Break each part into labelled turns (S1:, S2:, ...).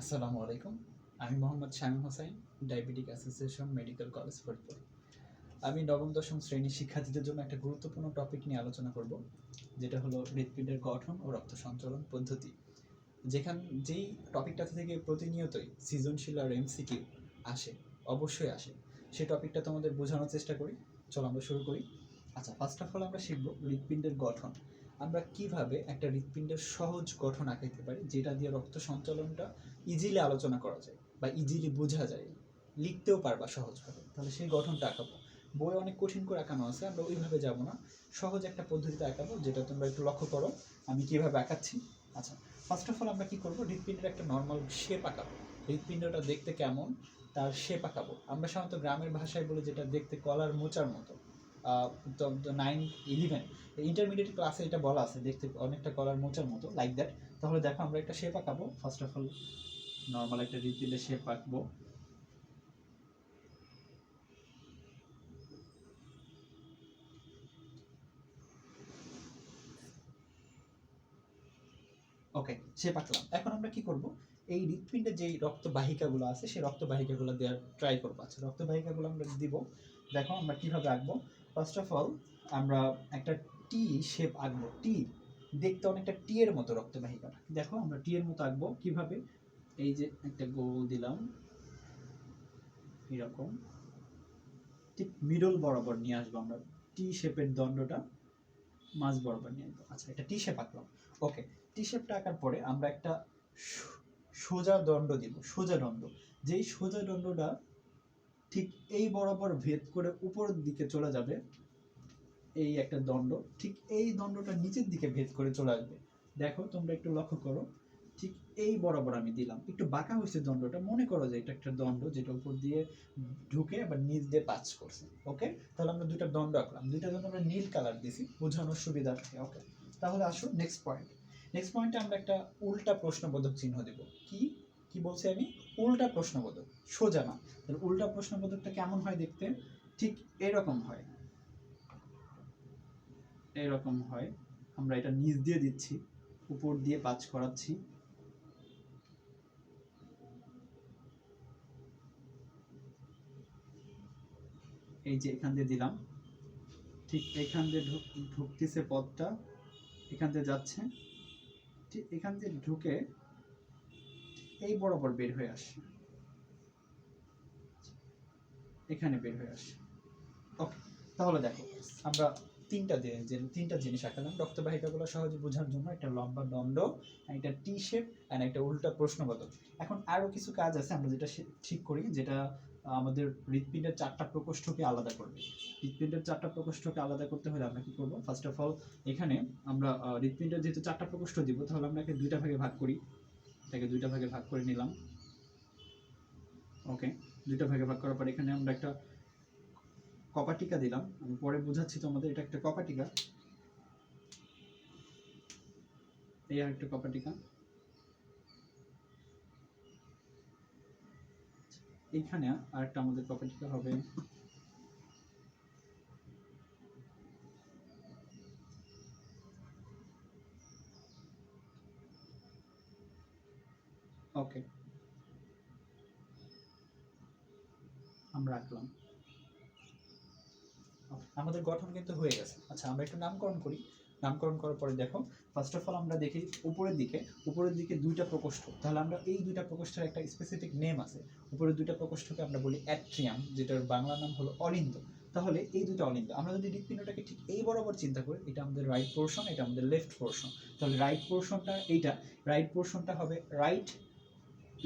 S1: আসসালামু আলাইকুম। আমি Mohammad Shamim Hossain, diabetic association medical college Faridpur. আমি নবম দশম শ্রেণীর শিক্ষার্থীদের জন্য একটা গুরুত্বপূর্ণ টপিক নিয়ে আলোচনা করব, যেটা হলো হৃৎপিণ্ডের গঠন ও রক্ত সঞ্চালন পদ্ধতি। যেই টপিকটা থেকে প্রতিনিয়তই সৃজনশীল আর এমসিকিউ আসে, অবশ্যই আসে, সেই টপিকটা তোমাদের বোঝানোর চেষ্টা করি। চলো আমরা শুরু করি। আচ্ছা, ফার্স্ট অফ অল আমরা শিখব হৃৎপিণ্ডের গঠন। আমরা কিভাবে একটা হৃৎপিণ্ডের সহজ গঠন আঁকাইতে পারি, যেটা দিয়ে রক্ত সঞ্চালনটা ইজিলি আলোচনা করা যায় বা ইজিলি বোঝা যায়, লিখতেও পারবা সহজভাবে। তাহলে সেই গঠনটা আঁকাবো। বই অনেক কঠিন করে আঁকানো আছে, আমরা ওইভাবে যাব না, সহজ একটা পদ্ধতিতে আঁকাবো, যেটা তোমরা একটু লক্ষ্য করো আমি কীভাবে আঁকাচ্ছি। আচ্ছা, ফার্স্ট অফ অল আমরা কী করবো, হৃৎপিণ্ডের একটা নর্মাল শেপ আঁকাবো। হৃৎপিণ্ডটা দেখতে কেমন তার শেপ আঁকাবো। আমরা সাধারণত গ্রামের ভাষায় বলি যেটা দেখতে কলার মোচার মতো। 9-11 ইন্টারমিডিয়েট ক্লাসে এটা বলা আছে, দেখতে অনেকটা কলার মোচার মতো, লাইক দ্যাট। তাহলে দেখো আমরা একটা শেপ আঁকাবো। ফার্স্ট অফ অল নর্মাল একটা হৃৎপিণ্ডের শেপ আঁকবো। ওকে, শেপ আঁকলাম। এখন আমরা কি করব, এই হৃৎপিণ্ডের যেই রক্তবাহিকাগুলো আছে সেই রক্তবাহিকাগুলো দেওয়ার ট্রাই করবো। আচ্ছা, রক্তবাহিকাগুলো আমরা দিব। দেখো আমরা কিভাবে আঁকবো। ফার্স্ট অফ অল আমরা একটা টি শেপ আঁকবো। টি দেখতে অনেকটা টি এর মতো রক্তবাহিকাটা। দেখো আমরা টি এর মতো আঁকবো কিভাবে। এই যে একটা গোল দিলাম এরকম, ঠিক মিডল বরাবর নিয়ে আসবো আমরা। টি শেপের দণ্ডটা মাঝ বরাবর নিয়ে আসবো। আচ্ছা, এটা টি শেপ আঁকলাম। ওকে, টি শেপটা আঁকার পরে আমরা একটা সোজা দণ্ড দিব। সোজা দণ্ড, যেই সোজা দণ্ডটা ঠিক এই বরাবর ভেদ করে উপরের দিকে চলে যাবে, এই একটা দণ্ড, ঠিক এই দণ্ডটা নিচের দিকে ভেদ করে চলে আসবে। দেখো তোমরা একটু লক্ষ্য করো, ঠিক এই বরাবর আমি দিলাম। একটু বাঁকা হয়েছে দণ্ডটা, মনে করো যে এটা একটা দণ্ড যেটা উপর দিয়ে ঢুকে আবার নিচ দিয়ে পাঁচ করছে। ওকে, তাহলে আমরা দুইটা দণ্ড আঁকলাম। দুইটা দণ্ড আমরা নীল কালার দিছি বোঝানোর সুবিধার্থে। ওকে, তাহলে আসো নেক্সট পয়েন্ট। নেক্সট পয়েন্টে আমরা একটা উল্টা প্রশ্নবোধক চিহ্ন দেব। কি কি বলছি আমি? উল্টা প্রশ্নবোধক, সোজা না। তাহলে উল্টা প্রশ্নবোধকটা কেমন হয় দেখতে? ঠিক এরকম হয়, এরকম হয়। আমরা এটা নিচ দিয়ে দিচ্ছি, উপর দিয়ে পাঁচ করাচ্ছি। এই যে এখান দিয়ে দিলাম, ঠিক এখান দিয়ে ঢুকতেছে পথটা, এখান দিয়ে যাচ্ছে, ঠিক এখান দিয়ে ঢুকে এই বরাবর বের হয়ে আসে, এখানে বের হয়ে আসে। ওকে, তাহলে দেখো আমরা তিনটা জিনিস আঁকালাম রক্তবাহিকাগুলো সহজে বোঝার জন্য। একটা লম্বা দণ্ড, একটা টি শেপ, আর একটা উল্টা প্রশ্নবোধক। এখন আরও কিছু কাজ আছে আমরা যেটা ঠিক করি, যেটা আমাদের হৃৎপিণ্ডের চারটা প্রকোষ্ঠকে আলাদা করবে। হৃৎপিণ্ডের চারটা প্রকোষ্ঠকে আলাদা করতে হলে আমরা কি করব, ফার্স্ট অফ অল এখানে আমরা হৃৎপিণ্ডের যেহেতু চারটা প্রকোষ্ঠ দিব, তাহলে আমরা একে দুইটা ভাগে ভাগ করি। এটাকে দুইটা ভাগে ভাগ করে নিলাম। ওকে, দুইটা ভাগে ভাগ করার পর এখানে আমরা একটা কপাটিকা দিলাম। আমি পরে বুঝাচ্ছি তোমাদের। এটা একটা কপাটিকা, এই আর একটা কপাটিকা। এইখানে আরেকটা আমাদের কপাটিকা হবে। ওকে, আমরা রাখলাম। আমাদের গঠন কিন্তু হয়ে গেছে। আচ্ছা, আমরা একটু নামকরণ করি। নামকরণ করার পরে দেখো, ফার্স্ট অফ অল আমরা দেখি উপরের দিকে দুইটা প্রকোষ্ঠ। তাহলে আমরা এই দুইটা প্রকোষ্ঠের একটা স্পেসিফিক নেম আছে। উপরের দুইটা প্রকোষ্ঠকে আমরা বলি অ্যাট্রিয়াম, যেটার বাংলা নাম হলো অলিন্দ। তাহলে এই দুইটা অলিন্দ। আমরা যদি হৃৎপিণ্ডটাকে ঠিক এই বরাবর চিন্তা করি, এটা আমাদের রাইট পোর্শন, এটা আমাদের লেফট পোর্শন। তাহলে রাইট পোর্শনটা এইটা, রাইট পোর্শনটা হবে রাইট,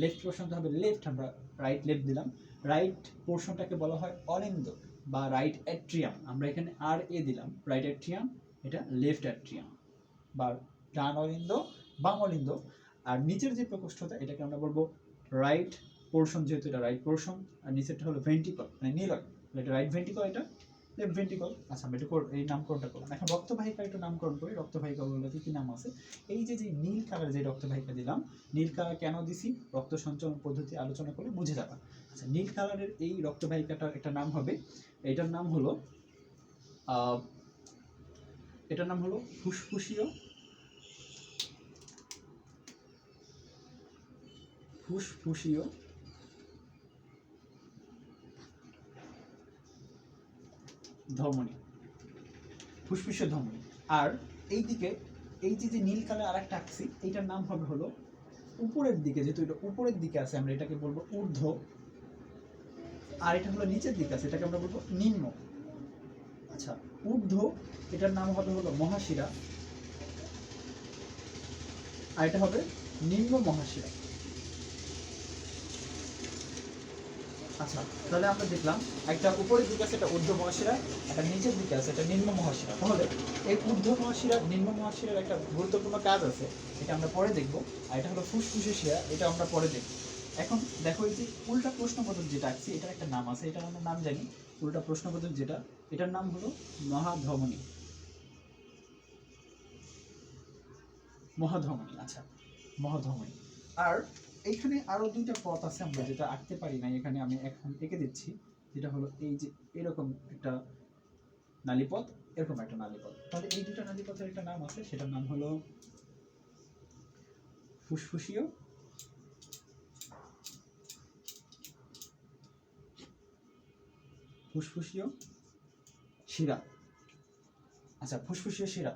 S1: লেফট পোর্শনটা হবে লেফট। আমরা রাইট লেফট দিলাম। রাইট পোর্শনটাকে বলা হয় অলিন্দ বা রাইট অ্যাট্রিয়াম। আমরা এখানে আর এ দিলাম, রাইট অ্যাট্রিয়াম, এটা লেফট অ্যাট্রিয়াম বা ডান অলিন্দ, বাম অলিন্দ। আর নিচের যে প্রকোষ্ঠতা, এটাকে আমরা বলবো রাইট পোর্শন, যেহেতু এটা রাইট পোর্শন। আর নিচেরটা হলো ভেন্টিকল, মানে নীলক। এটা রাইট ভেন্টিকল, এটা লেফট ভেন্টিকল। আচ্ছা, আমরা একটু এই নামকরণটা করলাম। এখন রক্তবাহিকা একটু নামকরণ করি। রক্তবাহিকাগুলো কি নাম আছে? এই যে নীল কালার যে রক্তবাহিকা দিলাম, নীল কালার কেন দিছি, রক্ত সঞ্চালন পদ্ধতি আলোচনা করলে বুঝে যাবা। আচ্ছা, নীল কালারের এই রক্তবাহিকাটার একটা নাম হবে, এটার নাম হলো ফুসফুসীয় ধমনী, ফুসফুসীয় ধমনী। আর এই দিকে এই যে নীল কালার আরেকটা আঁকছি, এইটার নাম হবে হলো উপরের দিকে, যেহেতু এটা উপরের দিকে আছে আমরা এটাকে বলবো ঊর্ধ্ব, আর এটা হলো নিচের দিকে আছে এটাকে আমরা বলবো নিম্ন। আচ্ছা, ঊর্ধ্ব এটার নাম হবে হলো মহাশিরা, আর এটা হবে নিম্ন মহাশিরা। আচ্ছা, তাহলে আমরা দেখলাম একটা উপরের দিকে আছে এটা ঊর্ধ্ব মহাশিরা, একটা নিচের দিকে আছে এটা নিম্ন মহাশিরা। তাহলে এই ঊর্ধ্ব মহাশিরা নিম্ন মহাশিরার একটা গুরুত্বপূর্ণ কাজ আছে, এটা আমরা পরে দেখব। আর এটা হলো ফুসফুসের শিরা, এটা আমরা পরে দেখব। এখন দেখো এই যে উল্টা প্রশ্নবোধক যেটা আছে এটার একটা নাম আছে, এটার আমরা নাম জানি। উল্টা প্রশ্নবোধক যেটা, এটার নাম হলো মহাধমনী, মহাধমনী। আচ্ছা, মহাধমনী। আর এইখানে আরো দুইটা পথ আছে আমরা যেটা আঁকতে পারি না, এখানে আমি এখন এঁকে দিচ্ছি, যেটা হলো এই যে এরকম একটা নালীপথ, এরকম একটা নালীপথ। তাহলে এই দুটো নালীপথের একটা নাম আছে, সেটার নাম হলো ফুসফুসীয় ফুসফুসীয় শিরা। আচ্ছা, ফুসফুসীয় শিরা।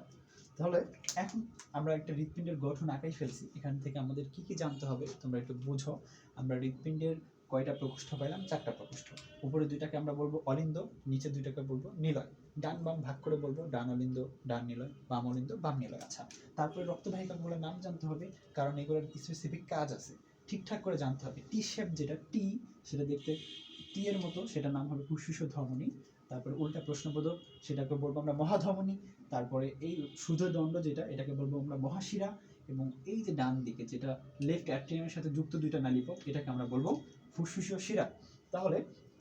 S1: তাহলে এখন আমরা একটা হৃৎপিণ্ডের গঠন আঁকাই ফেলছি, এখান থেকে আমাদের কি কি জানতে হবে তোমরা একটু বুঝো। আমরা হৃৎপিণ্ডের কয়টা প্রকোষ্ঠ পাইলাম? 4টা প্রকোষ্ঠ। উপরে দুইটাকে আমরা বলবো অলিন্দ, নিচে দুইটাকে বলবো নিলয়। ডান বাম ভাগ করে বলবো, ডান অলিন্দ ডান নিলয়, বাম অলিন্দ বাম নিলয়। আচ্ছা, তারপরে রক্তবাহিকাগুলোর নাম জানতে হবে, কারণ এগুলোর স্পেসিফিক কাজ আছে, ঠিকঠাক করে জানতে হবে। টি শেপ যেটা টি, সেটা দেখতে টি এর মতো, সেটার নাম হবে ফুসফুসীয় ধমনী। তারপরে উল্টা প্রশ্নবোধক, সেটাকে বলবো আমরা মহাধমনী। তারপরে এই সুধদণ্ড যেটা, এটাকে বলবো আমরা মহাশিরা। এবং এই যে ডান দিকে যেটা লেফট অ্যাট্রিয়ামের সাথে যুক্ত দুইটা নালীপথ, এটাকে আমরা বলবো ফুসফুসীয় শিরা। তাহলে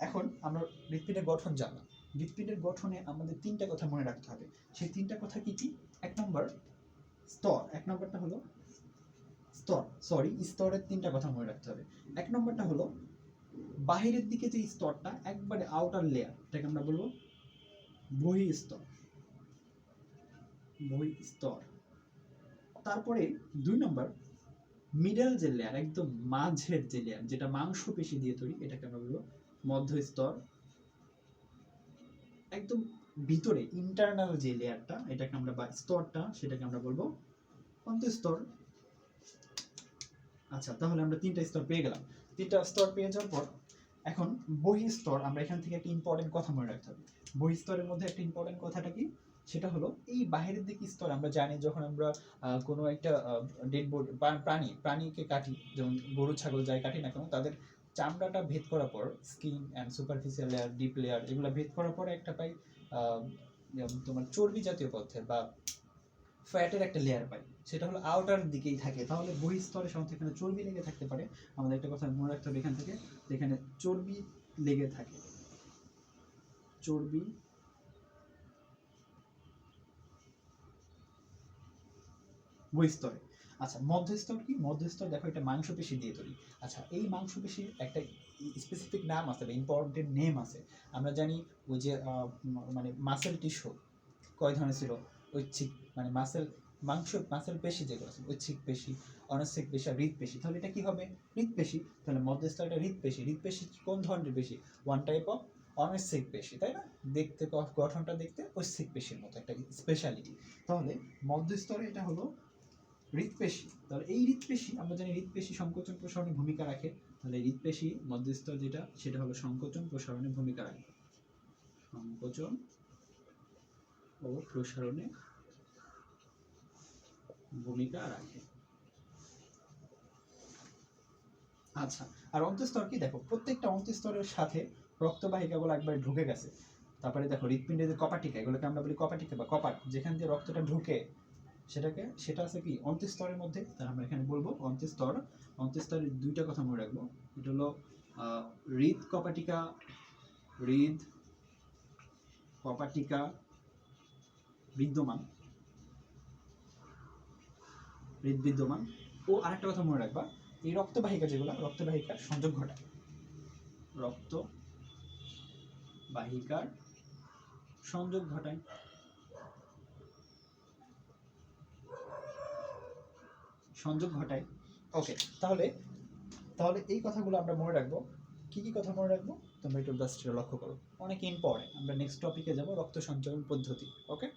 S1: এখন আমরা হৃৎপিণ্ডের গঠন জানলাম। হৃৎপিণ্ডের গঠনে আমাদের 3টা কথা মনে রাখতে হবে। সেই 3টা কথা কি কি? 1 নম্বর স্তর, 1 নম্বরটা হলো স্তরের 3টা কথা মনে রাখতে হবে। 1 নম্বরটা হলো বাহিরের দিকে যে স্তরটা একবারে আউটার লেয়ার, এটাকে আমরা বলবো বহিঃস্তর, বহিঃস্তর। তারপরে 2 নম্বর মিডল যে লেয়ার, একদম মাঝের যে লেয়ার, যেটা মাংসপেশি দিয়ে তৈরি, এটাকে আমরা বলবো মধ্যস্তর। একদম ভিতরে ইন্টারনাল যে লেয়ারটা, এটাকে আমরা বা স্তরটা, সেটাকে আমরা বলবো অন্তঃস্তর। আচ্ছা, তাহলে আমরা 3টা স্তর পেয়ে গেলাম। 3টা স্তর পেয়ে যাওয়ার পর এখন বহিঃস্তর, আমরা এখান থেকে একটা ইম্পর্টেন্ট কথা মনে রাখতে হবে। বহিঃস্তরের মধ্যে একটা ইম্পর্টেন্ট কথাটা কি? সেটা হলো এই বাহিরের দিকে স্তর, আমরা জানি যখন আমরা কোনো একটা ডেড বডি প্রাণীকে কাটি, যেমন গরু ছাগল যাই কাটি না কেন, তাদের চামড়াটা ভেদ করার পর skin and superficial layer, deep layer, এগুলো ভেদ করার পরে একটা পাই তোমার চর্বি জাতীয় পদার্থের বা ফ্যাটের একটা লেয়ার পাই, সেটা হলো আউটার দিকেই থাকে। তাহলে বহিঃস্তরের সাথে এখানে চর্বি লেগে থাকতে পারে। আমাদের একটা কথা মনে রাখতে হবে এখান থেকে, এখানে চর্বি লেগে থাকে, চর্বি বহিঃস্তরে। আচ্ছা, মধ্যস্তর কি? মধ্যস্তর দেখো এটা মাংসপেশি দিয়ে তৈরি। আচ্ছা, এই মাংসপেশির একটা স্পেসিফিক নাম আছে বা ইম্পর্টেন্ট নেম আছে। আমরা জানি ওই যে মানে মাসেল টিস্যু কয় ধরনের ছিল? ঐচ্ছিক মানে মাসেল পেশি যেগুলো আছে, ঐচ্ছিক পেশি, অনৈচ্ছিক পেশি আর হৃৎপেশি। তাহলে এটা কি হবে? হৃৎপেশি। তাহলে মধ্যস্থ এটা হৃৎপেশি। হৃৎপেশি কোন ধরনের পেশি? ওয়ান টাইপ অফ অনৈচ্ছিক পেশি, তাই না? দেখতে গঠনটা দেখতে ঐচ্ছিক পেশির মতো, একটা স্পেশালিটি। তাহলে মধ্যস্তরে এটা হলো হৃৎপেশি। তাহলে এই হৃৎপেশি, আমরা জানি হৃৎপেশি সংকোচন প্রসারণে ভূমিকা রাখে। তাহলে হৃৎপেশি মধ্যস্থর যেটা, সেটা হলো সংকোচন প্রসারণে ভূমিকা রাখে, সংকোচন ও প্রসারণে ভূমিকা রাখে। আচ্ছা, আর অন্তঃস্তর কি? দেখো প্রত্যেকটা অন্তঃস্তরের সাথে রক্তবাহিকাগুলো একবার ঢুকে গেছে। তারপরে দেখো হৃৎপিণ্ডের যে কপাটিকা, এগুলোকে আমরা বলি কপাটিকা বা কপাট, যেখান দিয়ে রক্তটা ঢুকে, সেটা আছে কি অন্তঃস্তরের মধ্যে। তাহলে আমরা এখানে বলবো অন্তঃস্তর। অন্তঃস্তরের 2টা কথা মনে রাখবো, এটা হলো হৃদ কপাটিকা, হৃদ কপাটিকা বিদ্যমান, হৃদ বিদ্যমান। ও আরেকটা কথা মনে রাখবা, এই রক্তবাহিকা যেগুলো, রক্তবাহিকার সংযোগ ঘটায়, রক্তবাহিকার সংযোগ ঘটায়। সংযোগ ঘটায়। ওকে, তাহলে তাহলে এই কথাগুলো আমরা মনে রাখবো। কি কি কথা মনে রাখবো তোমরা একটু জাস্ট লক্ষ্য করো, অনেক ইম্পর্টেন্ট। আমরা নেক্সট টপিকে যাব, রক্ত সঞ্চালন পদ্ধতি। ওকে।